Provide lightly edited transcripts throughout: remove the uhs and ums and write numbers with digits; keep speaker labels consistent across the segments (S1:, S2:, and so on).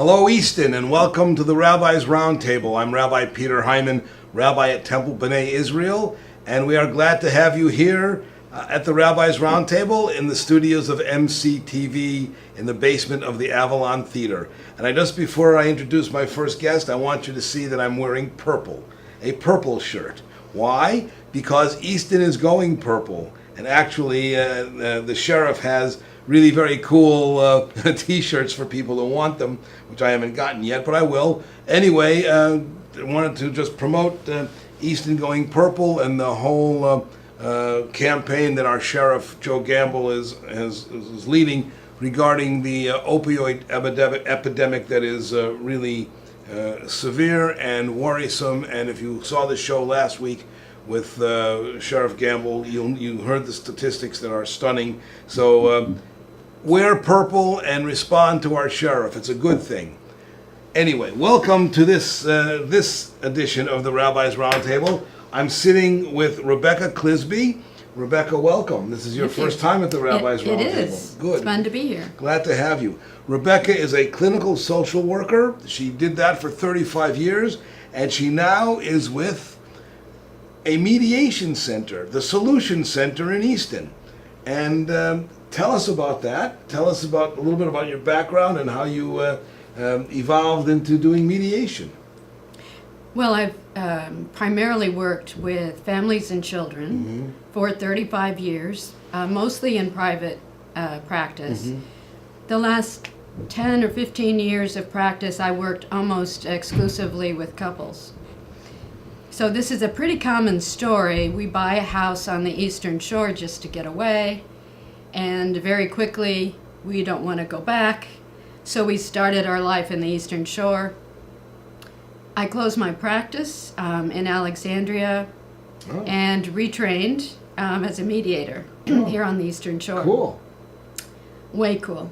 S1: Hello, Easton, and welcome to the Rabbi's Roundtable. I'm Rabbi Peter Hyman, Rabbi at Temple B'nai Israel, and we are glad to have you here at the Rabbi's Roundtable in the studios of MCTV in the basement of the Avalon Theater. And just before I introduce my first guest, I want you to see that I'm wearing purple, a purple shirt. Why? Because Easton is going purple, and actually the sheriff has really very cool t-shirts for people who want them, which I haven't gotten yet, but I will. Anyway, I wanted to just promote Easton going purple and the whole campaign that our sheriff, Joe Gamble, is leading regarding the opioid epidemic that is really severe and worrisome. And if you saw the show last week with Sheriff Gamble, you heard the statistics that are stunning. So wear purple and respond to our sheriff. It's a good thing. Anyway, welcome to this edition of the Rabbi's Roundtable. I'm sitting with Rebecca Clisby. Rebecca, welcome. This is your first time at the Rabbi's Roundtable.
S2: It is.
S1: Good.
S2: It's fun to be here.
S1: Glad to have you. Rebecca is a clinical social worker. She did that for 35 years, and she now is with a mediation center, the Solution Center in Easton. And tell us about that. Tell us about a little bit about your background and how you evolved into doing mediation.
S2: Well, I've primarily worked with families and children for 35 years, mostly in private practice. The last 10 or 15 years of practice, I worked almost exclusively with couples. So this is a pretty common story. We buy a house on the Eastern Shore just to get away, and very quickly we don't want to go back. So we started our life in the Eastern Shore. I closed my practice in Alexandria and retrained as a mediator here on the Eastern Shore.
S1: Cool.
S2: Way cool.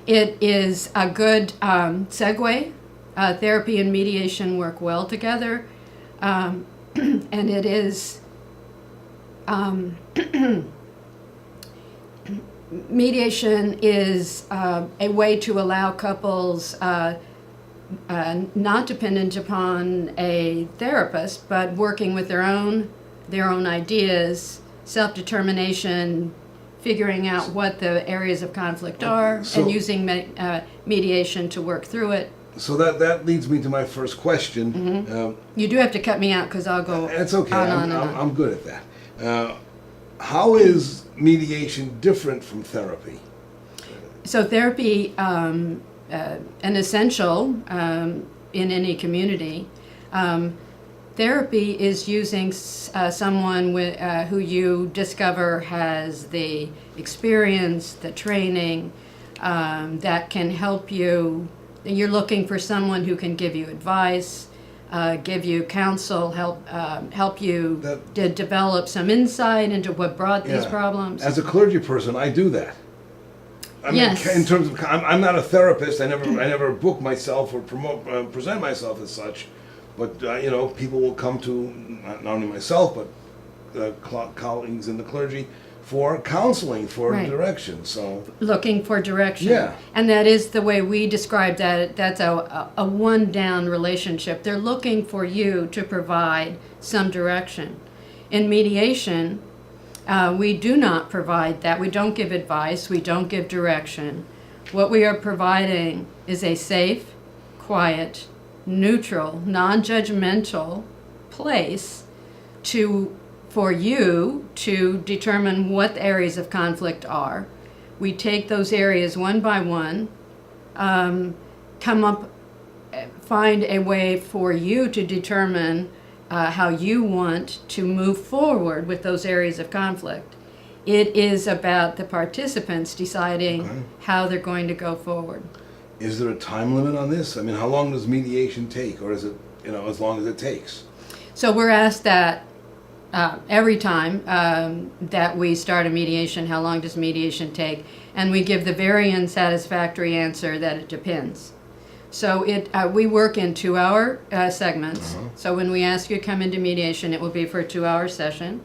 S2: It is a good segue. Therapy and mediation work well together. And it is, mediation is a way to allow couples not dependent upon a therapist, but working with their own ideas, self-determination, figuring out what the areas of conflict are, and using mediation to work through it.
S1: So that leads me to my first question.
S2: You do have to cut me out because I'll go.
S1: It's okay.
S2: on.
S1: I'm good at that. How is mediation different from therapy?
S2: So therapy, an essential in any community. Therapy is using someone who you discover has the experience, the training that can help you. You're looking for someone who can give you advice, give you counsel, help you to develop some insight into what brought these problems.
S1: As a clergy person, I do that. I mean,
S2: Yes.
S1: in terms of, I'm not a therapist. I never book myself or present myself as such. But people will come to not only myself but colleagues in the clergy for counseling, for direction. So
S2: looking for direction.
S1: Yeah.
S2: And that is the way we describe that. That's a one-down relationship. They're looking for you to provide some direction. In mediation, we do not provide that. We don't give advice. We don't give direction. What we are providing is a safe, quiet, neutral, non-judgmental place for you to determine what the areas of conflict are. We take those areas one by one, find a way for you to determine how you want to move forward with those areas of conflict. It is about the participants deciding how they're going to go forward.
S1: Is there a time limit on this? I mean, how long does mediation take, or is it, as long as it takes?
S2: So we're asked that every time that we start a mediation, how long does mediation take? And we give the very unsatisfactory answer that it depends. So we work in 2-hour segments. So when we ask you to come into mediation, it will be for a 2-hour session.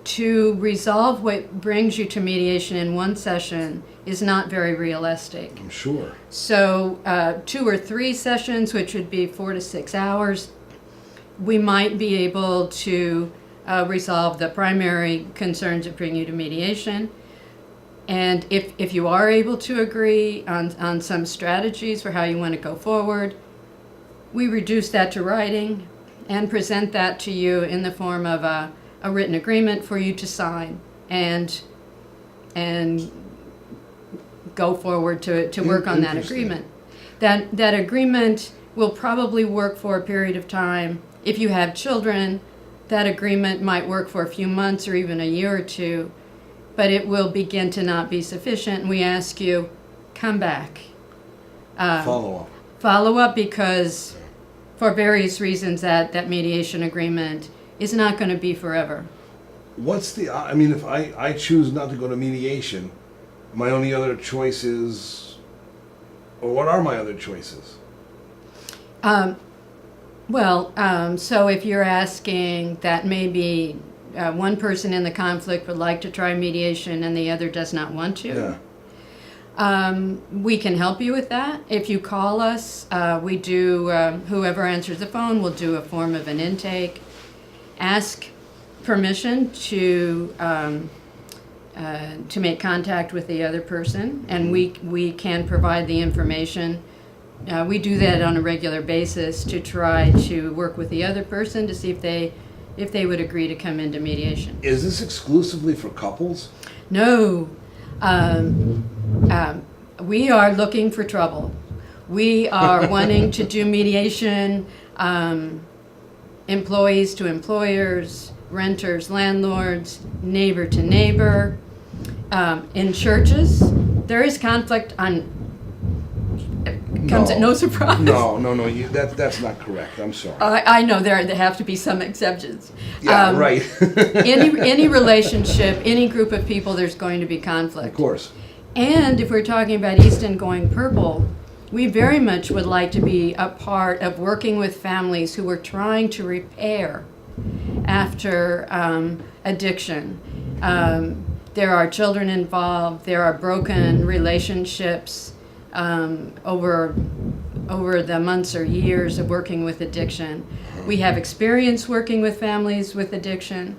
S2: to resolve what brings you to mediation in one session is not very realistic.
S1: I'm sure.
S2: So 2 or 3 sessions, which would be 4 to 6 hours, we might be able to resolve the primary concerns that bring you to mediation. And if you are able to agree on some strategies for how you want to go forward, we reduce that to writing and present that to you in the form of a written agreement for you to sign and go forward to work on that agreement. That agreement will probably work for a period of time. If you have children, that agreement might work for a few months or even a year or two, but it will begin to not be sufficient, and we ask you, come back. Follow up, because for various reasons that mediation agreement is not going to be forever.
S1: What's the, I mean, if I choose not to go to mediation, my only other choice is, or what are my other choices?
S2: So if you're asking that maybe one person in the conflict would like to try mediation and the other does not want to, we can help you with that. If you call us, we do, whoever answers the phone will do a form of an intake, ask permission to make contact with the other person, and we can provide the information. We do that on a regular basis to try to work with the other person to see if they would agree to come into mediation.
S1: Is this exclusively for couples?
S2: No. We are looking for trouble. We are wanting to do mediation, employees to employers, renters, landlords, neighbor to neighbor. In churches, there is conflict on. Comes at no surprise.
S1: No, that's not correct. I'm sorry.
S2: I know there have to be some exceptions.
S1: Yeah, right.
S2: any relationship, any group of people, there's going to be conflict.
S1: Of course.
S2: And if we're talking about Easton going purple, we very much would like to be a part of working with families who are trying to repair after addiction. There are children involved. There are broken relationships over the months or years of working with addiction. We have experience working with families with addiction,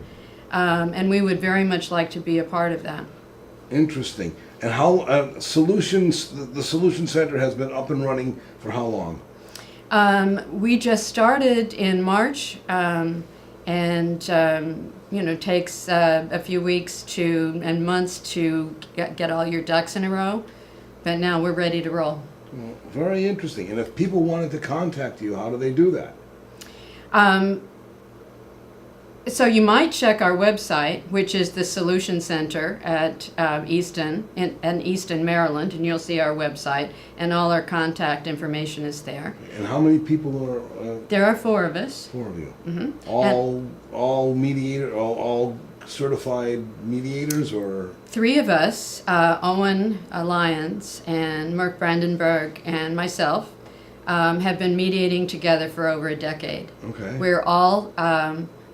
S2: and we would very much like to be a part of that.
S1: Interesting. And how the Solution Center has been up and running for how long?
S2: We just started in March, and takes a few weeks and months to get all your ducks in a row. But now we're ready to roll.
S1: Well, very interesting. And if people wanted to contact you, how do they do that?
S2: So you might check our website, which is the Solution Center at Easton, in Easton, Maryland, and you'll see our website, and all our contact information is there.
S1: And how many people are?
S2: There are 4 of us.
S1: 4 of you.
S2: Mm-hmm.
S1: All certified mediators, or?
S2: 3 of us, Owen Lyons and Mark Brandenburg and myself, have been mediating together for over a decade.
S1: Okay.
S2: We're all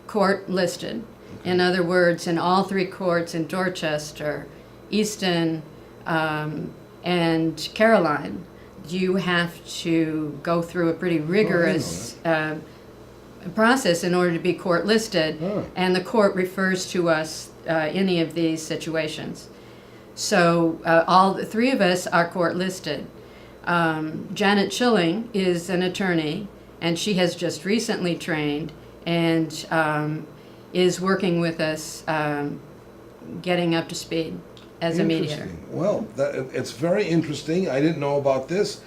S2: court listed. Okay. In other words, in all 3 courts in Dorchester, Easton, and Caroline, you have to go through a pretty rigorous process in order to be court listed, and the court refers to us any of these situations. So all 3 of us are court listed. Janet Schilling is an attorney, and she has just recently trained and is working with us, getting up to speed as a mediator.
S1: Well, it's very interesting. I didn't know about this.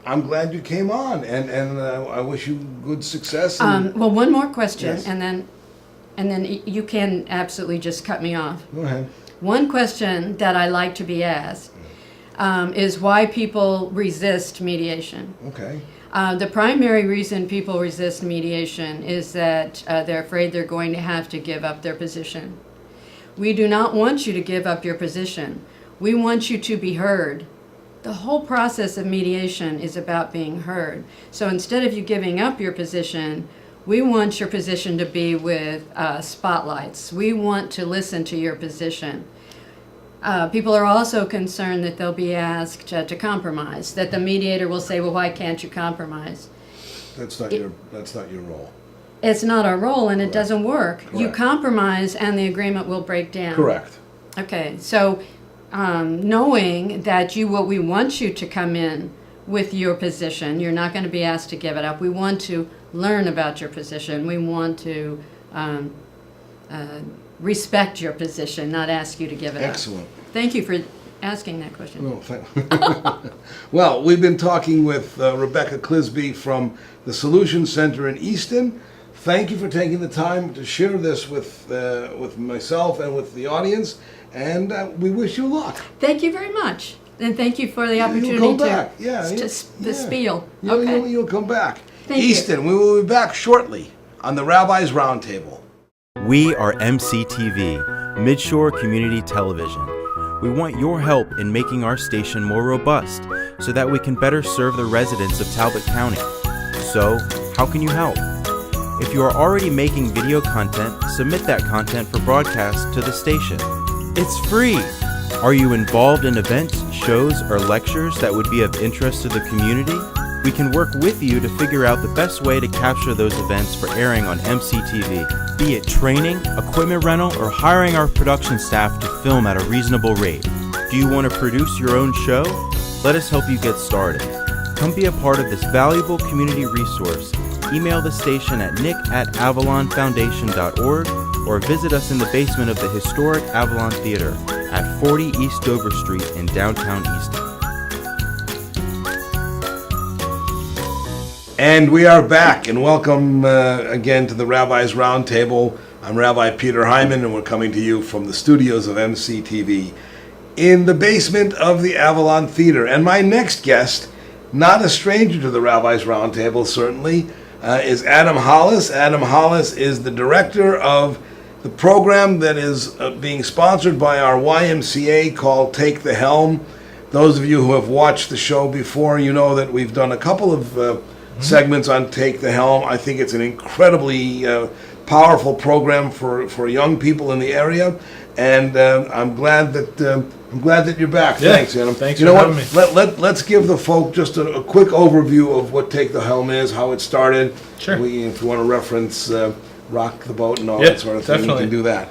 S1: I'm glad you came on, and I wish you good success.
S2: Well, one more question,
S1: yes.
S2: and then you can absolutely just cut me off.
S1: Go ahead.
S2: One question that I like to be asked is why people resist mediation.
S1: Okay.
S2: The primary reason people resist mediation is that they're afraid they're going to have to give up their position. We do not want you to give up your position. We want you to be heard. The whole process of mediation is about being heard. So instead of you giving up your position, We want your position to be with spotlights. We want to listen to your position. People are also concerned that they'll be asked to compromise, that the mediator will say, well, why can't you compromise?
S1: That's not your role.
S2: It's not our role, and it
S1: Correct.
S2: doesn't work.
S1: Correct.
S2: You compromise, and the agreement will break down.
S1: Correct.
S2: Okay, so knowing that what we want you to come in with your position, you're not going to be asked to give it up. We want to learn about your position. We want to respect your position, not ask you to give it
S1: Excellent.
S2: up. Thank you for asking that question.
S1: No, well, we've been talking with Rebecca Clisby from the Solution Center in Easton. Thank you for taking the time to share this with myself and with the audience, and we wish you luck.
S2: Thank you very much, and thank you for the opportunity
S1: You'll come back.
S2: to spiel.
S1: You'll come back.
S2: Thank you.
S1: Easton, we will be back shortly on the Rabbi's Roundtable.
S3: We are MCTV, Midshore Community Television. We want your help in making our station more robust so that we can better serve the residents of Talbot County. So, how can you help? If you are already making video content, submit that content for broadcast to the station. It's free! Are you involved in events, shows, or lectures that would be of interest to the community? We can work with you to figure out the best way to capture those events for airing on MCTV, be it training, equipment rental, or hiring our production staff to film at a reasonable rate. Do you want to produce your own show? Let us help you get started. Come be a part of this valuable community resource. Email the station at nick@avalonfoundation.org or visit us in the basement of the historic Avalon Theater at 40 East Dover Street in downtown Easton.
S1: And we are back, and welcome again to the Rabbi's Roundtable. I'm Rabbi Peter Hyman, and we're coming to you from the studios of MCTV in the basement of the Avalon Theater. And my next guest, not a stranger to the Rabbi's Roundtable, certainly, is Adam Hollis. Adam Hollis is the director of the program that is being sponsored by our YMCA called Take the Helm. Those of you who have watched the show before, you know that we've done a couple of segments on Take the Helm. I think it's an incredibly powerful program for young people in the area, and I'm glad that you're back.
S4: Yeah,
S1: Thanks, Adam.
S4: thanks
S1: you
S4: for
S1: know
S4: having
S1: what?
S4: me.
S1: Let's give the folk just a quick overview of what Take the Helm is, how it started.
S4: Sure.
S1: If you want to reference Rock the Boat and all
S4: Yeah,
S1: that sort of thing,
S4: definitely.
S1: we can do that.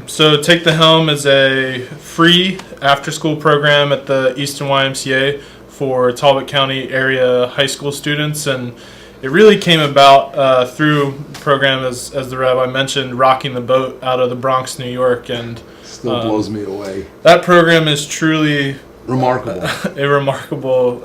S4: So Take the Helm is a free after-school program at the Easton YMCA for Talbot County area high school students, and it really came about through a program, as the rabbi mentioned, Rocking the Boat out of the Bronx, New York, and
S1: Still blows me away.
S4: that program is truly
S1: Remarkable.
S4: a remarkable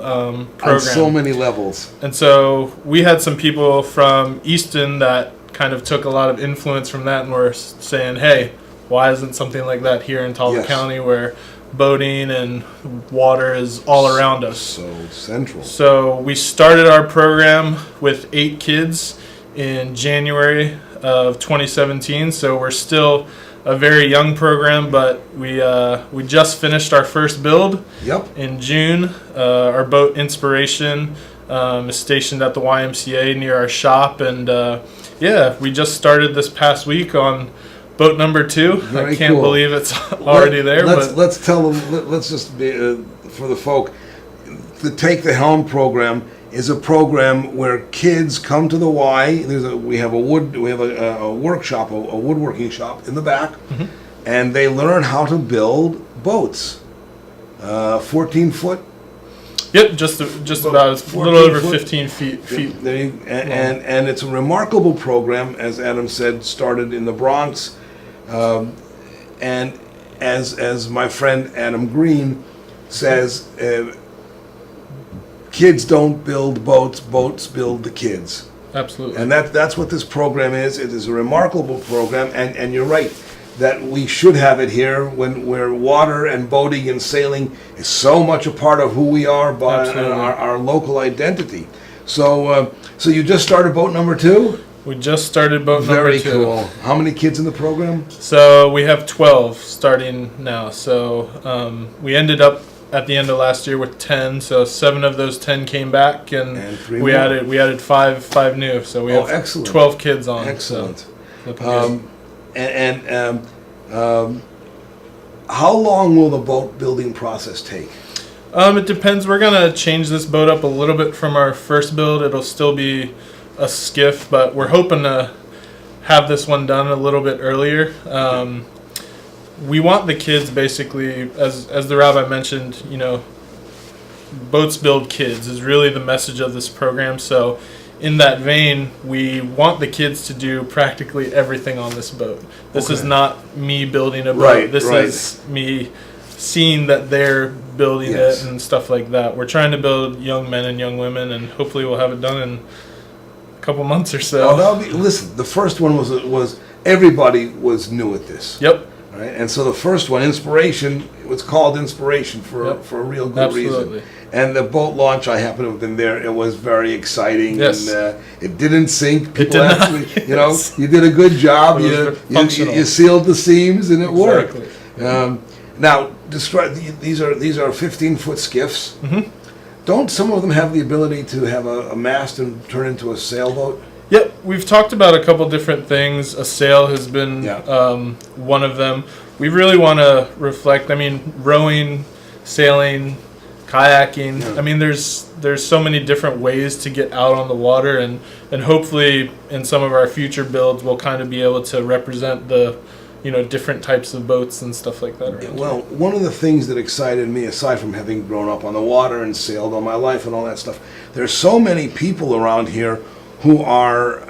S4: program.
S1: On so many levels.
S4: And so we had some people from Easton that kind of took a lot of influence from that and were saying, hey, why isn't something like that here in Talbot
S1: Yes.
S4: County where boating and water is all around us?
S1: So central.
S4: So we started our program with 8 kids in January of 2017. So we're still a very young program, but we just finished our first build
S1: Yep.
S4: in June. Our boat Inspiration is stationed at the YMCA near our shop, and we just started this past week on boat number 2.
S1: Very
S4: I can't
S1: cool.
S4: believe it's already there.
S1: Let's tell them. Let's just be for the folk. The Take the Helm program is a program where kids come to the Y. We have a workshop, a woodworking shop in the back, and they learn how to build boats. 14-foot.
S4: Yep, just about. It's a little over
S1: 14 foot.
S4: 15 feet.
S1: And it's a remarkable program, as Adam said, started in the Bronx, and as my friend Adam Green says, kids don't build boats; boats build the kids.
S4: Absolutely.
S1: And that's what this program is. It is a remarkable program, and you're right that we should have it here where water and boating and sailing is so much a part of who we are by our local identity. So you just started boat number 2?
S4: We just started boat
S1: Very
S4: number 2.
S1: cool. How many kids in the program?
S4: So we have 12 starting now. So we ended up at the end of last year with 10. So 7 of those 10 came back, and
S1: 3
S4: we
S1: more.
S4: added five new. So we have
S1: excellent.
S4: 12 kids on.
S1: Excellent.
S4: So looking good.
S1: How long will the boat building process take?
S4: It depends. We're gonna change this boat up a little bit from our first build. It'll still be a skiff, but we're hoping to have this one done a little bit earlier. We want the kids, basically, as the rabbi mentioned, boats build kids is really the message of this program. So in that vein, we want the kids to do practically everything on this boat. This is not me building a boat.
S1: Right,
S4: this
S1: right.
S4: is me seeing that they're building
S1: Yes.
S4: it and stuff like that. We're trying to build young men and young women, and hopefully we'll have it done in a couple months or so.
S1: Oh, that'll be, listen, the first one was everybody was new at this.
S4: Yep.
S1: Right? And so the first one, Inspiration, it was called Inspiration for a real good
S4: Absolutely.
S1: reason. And the boat launch, I happen to have been there. It was very exciting.
S4: Yes.
S1: And it didn't sink. People
S4: did not,
S1: actually,
S4: yes.
S1: you did a good job.
S4: It was
S1: You
S4: functional.
S1: sealed the seams, and it worked.
S4: Exactly.
S1: Now, describe these are 15-foot skiffs.
S4: Mhm.
S1: Don't some of them have the ability to have a mast and turn into a sailboat?
S4: Yep, we've talked about a couple different things. A sail has been one of them. We really want to reflect. I mean, rowing, sailing, kayaking.
S1: Yeah.
S4: I mean, there's so many different ways to get out on the water, and hopefully in some of our future builds, we'll kind of be able to represent the different types of boats and stuff like that. around
S1: Well, one of the things that excited me, aside from having grown up on the water and sailed all my life and all that stuff, there's so many people around here who are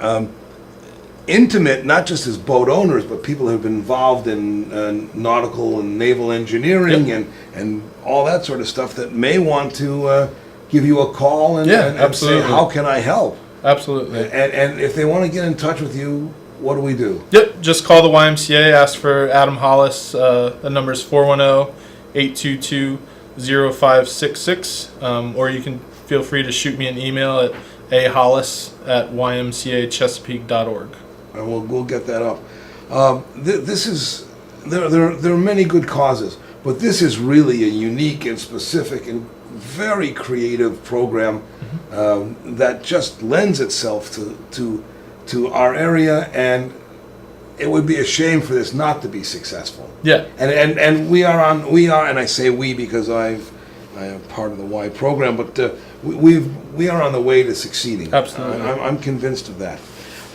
S1: intimate, not just as boat owners, but people who have been involved in nautical and naval engineering and all that sort of stuff that may want to give you a call and say,
S4: absolutely.
S1: how can I help?
S4: Absolutely.
S1: And if they want to get in touch with you, what do we do?
S4: Yep, just call the YMCA, ask for Adam Hollis. The number is 410-822-0566. Or you can feel free to shoot me an email at ahollis@ymcachesapeake.org.
S1: And we'll get that up. There are many good causes, but this is really a unique and specific and very creative program that just lends itself to our area, and it would be a shame for this not to be successful.
S4: Yeah.
S1: And we are, and I say we because I am part of the Y program, but we are on the way to succeeding.
S4: Absolutely.
S1: I'm convinced of that.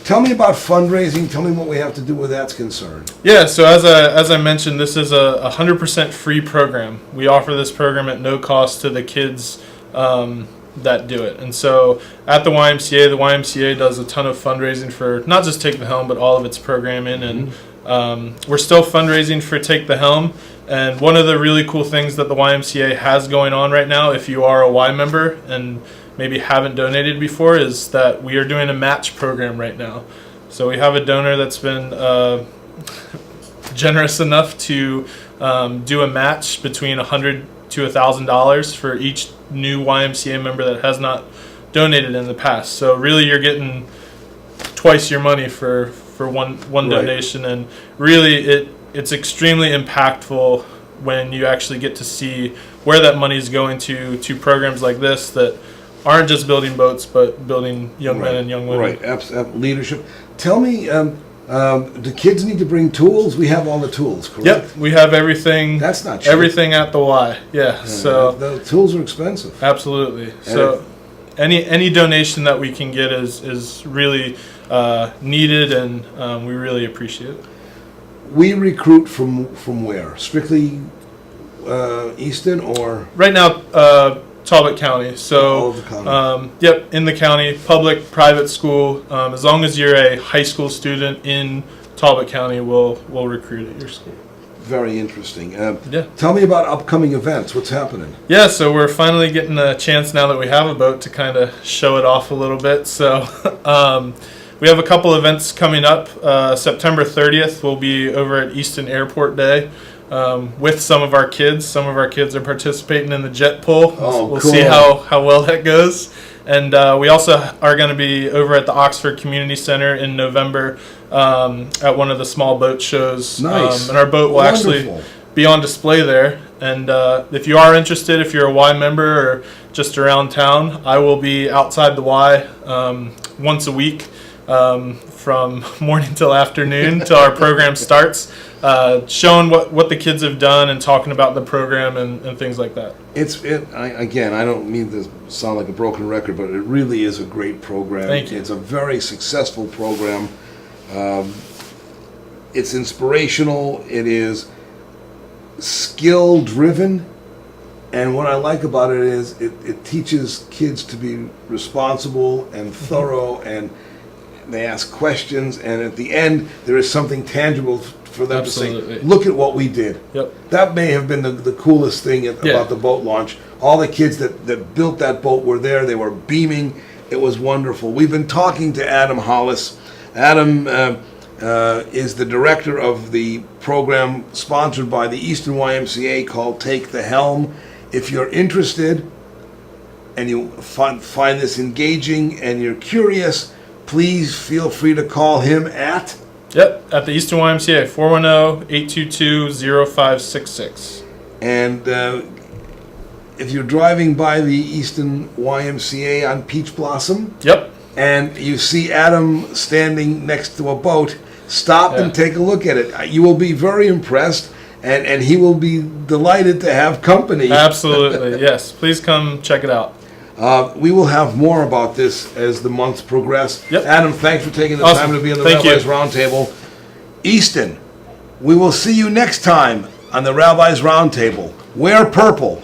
S1: Tell me about fundraising. Tell me what we have to do where that's concerned.
S4: Yeah, so as I mentioned, this is a 100% free program. We offer this program at no cost to the kids that do it. And so at the YMCA does a ton of fundraising for not just Take the Helm, but all of its programming. And we're still fundraising for Take the Helm. And one of the really cool things that the YMCA has going on right now, if you are a Y member and maybe haven't donated before, is that we are doing a match program right now. So we have a donor that's been generous enough to do a match between $100 to $1,000 for each new YMCA member that has not donated in the past. So really, you're getting twice your money for one donation, and really it's extremely impactful when you actually get to see where that money is going to programs like this that aren't just building boats, but building young men and young women.
S1: Right, leadership. Tell me, do kids need to bring tools? We have all the tools, correct?
S4: Yep, we have everything.
S1: That's not cheap.
S4: Everything at the Y. Yeah, so
S1: the tools are expensive.
S4: absolutely. So any donation that we can get is really needed, and we really appreciate it.
S1: We recruit from where? Strictly Easton or?
S4: Right now, Talbot County. So,
S1: All of the county.
S4: Yep, in the county, public, private school. As long as you're a high school student in Talbot County, we'll recruit at your school.
S1: Very interesting.
S4: Yeah.
S1: Tell me about upcoming events. What's happening?
S4: Yeah, so we're finally getting a chance now that we have a boat to kind of show it off a little bit. So we have a couple events coming up. September 30th, we'll be over at Easton Airport Day. With some of our kids. Some of our kids are participating in the jet pull.
S1: Oh,
S4: we'll
S1: cool.
S4: see how well that goes. And we also are going to be over at the Oxford Community Center in November at one of the small boat shows.
S1: Nice.
S4: And our boat will actually
S1: Wonderful.
S4: be on display there. And if you are interested, if you're a Y member or just around town, I will be outside the Y once a week from morning till afternoon till our program starts, showing what the kids have done and talking about the program and things like that.
S1: Again, I don't mean to sound like a broken record, but it really is a great program.
S4: Thank you.
S1: It's a very successful program. It's inspirational. It is skill driven, and what I like about it is it teaches kids to be responsible and thorough, and they ask questions, and at the end there is something tangible for them to say, look at what we did.
S4: Yep.
S1: That may have been the coolest thing about the boat launch. All the kids that built that boat were there. They were beaming. It was wonderful. We've been talking to Adam Hollis. Adam is the director of the program sponsored by the Eastern YMCA called Take the Helm. If you're interested and you find this engaging and you're curious, please feel free to call him at...
S4: Yep, at the Eastern YMCA, 410-822-0566.
S1: And if you're driving by the Eastern YMCA on Peach Blossom...
S4: Yep.
S1: And you see Adam standing next to a boat, stop and take a look at it. You will be very impressed, and he will be delighted to have company.
S4: Absolutely, yes. Please come check it out.
S1: We will have more about this as the months progress.
S4: Yep.
S1: Adam, thanks for taking the
S4: Awesome.
S1: time to be on the
S4: Thank
S1: Rabbis
S4: you.
S1: Roundtable. Easton, we will see you next time on the Rabbis Roundtable. Wear purple.